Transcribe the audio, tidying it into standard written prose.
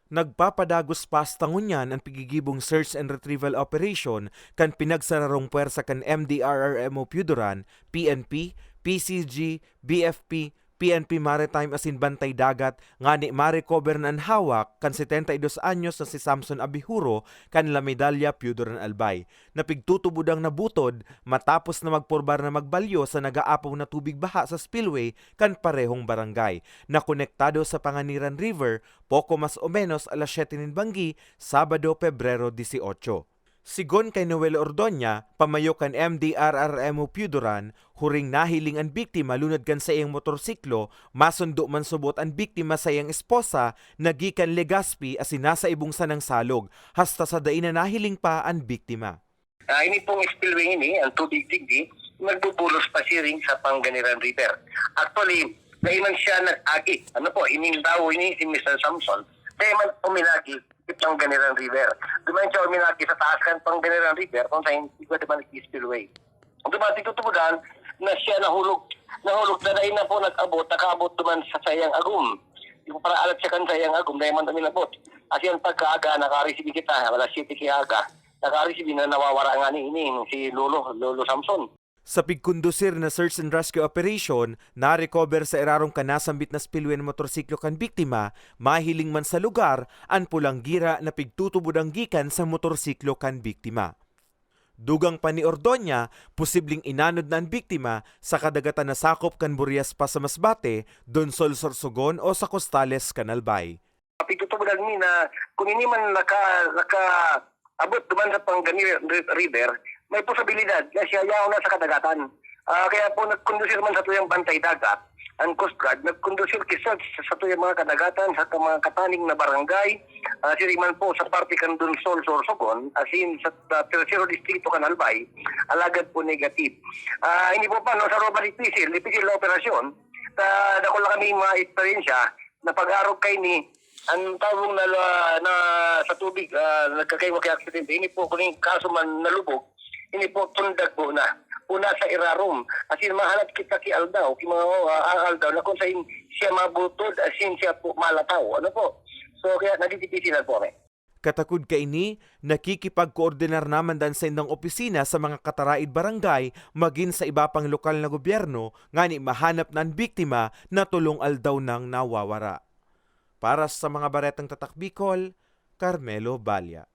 Nagpapadagos pastangunyan ang pigigibong search and retrieval operation kan pinagsararong puwersa kan MDRRMO Puduran, PNP, PCG, BFP, PNP Maritime asin Bantay Dagat nga ni ma-recover nan hawak kan 72 anyos na si Samson Abihuro kan La Medalla Puduran Albay. Napigtutubudang nabutod matapos na magpurbar na magbalyo sa nagaapaw na tubig baha sa spillway kan parehong barangay. Na konektado sa Panganiran River poko mas o menos alas 7 nin banggi, Sabado, Pebrero 18. Sigon kay Noel Ordoña, pamayo kan MDRRMO Puduran, huring nahiling ang biktima lunod kan sa iyang motorsiklo, masundo man subot ang biktima sa iyang esposa, nagikan Legazpi asin nasa ibong sanang salog, hasta sa dain na nahiling pa ang biktima. Ini pong spillway ini, ang tubig digdi, nagbubulos pa siring sa Panganiran River. Actually, dahil man siya nag-agi, ining daw ini si Mr. Samson, dahil man uminagi Panganiran River. Duman siya uminagi sa taas kan Panganiran River kung saan iba naman spillway. Duman titutubudan na siya nahulog na dahil na po nakaabot duman sa sayang agum. Yung para alat siya kan sayang agum dahil man uminabot. As yan pagkaaga, nakareceive kita, wala city kiaga, nakareceive na nawawara nga ni si Lolo Samson. Sa pigkondusir na search and rescue operation, na-recover sa irarong kanasambit na spillway ng motorsiklo kan biktima, mahiling man sa lugar, ang pulang gira na pigtutubudang gikan sa motorsiklo kan biktima. Dugang pa ni Ordoña, posibleng inanod na ang biktima sa kadagatan na sakop kan Burias pa sa Masbate, Donsol Sorsogon o sa Costales, Canalbay. Pigtutubudan ni na kung hindi man abot duman sa Panganiran River, may posibilidad na siya yaw na sa kadagatan. Kaya po nagkondusir man sa tuyang Bantay Dagat, ang Coast Guard, nagkondusir kisag sa tuyang mga kadagatan, sa mga kataning na barangay, siriman po sa parte kan Donsol, Sorsogon, asin sa Tercero Distrito, Canalbay, alagad po negative. Hindi po pa, sa robbery difícil na operasyon, dako lang kami mga eksperyensya na pag-arog kay ni ang tawong na sa tubig, nagkakaiwa kay aksidente, ini po kung kaso man nalubog, ini po tundag po na. Una sa irarom. Asin mahanap kita ki Aldaw, ki mga Aldaw, na kung saan siya mabutod, asin siya po malataw. So kaya nagtitipisilan po kami. Katakod kaini, nakikipagkoordinar naman dan sa indang opisina sa mga kataraid barangay maging sa iba pang lokal na gobyerno nga ni mahanap ng biktima na tulong aldaw ng nawawara. Para sa mga baretang tatak Bicol, Carmelo Balya.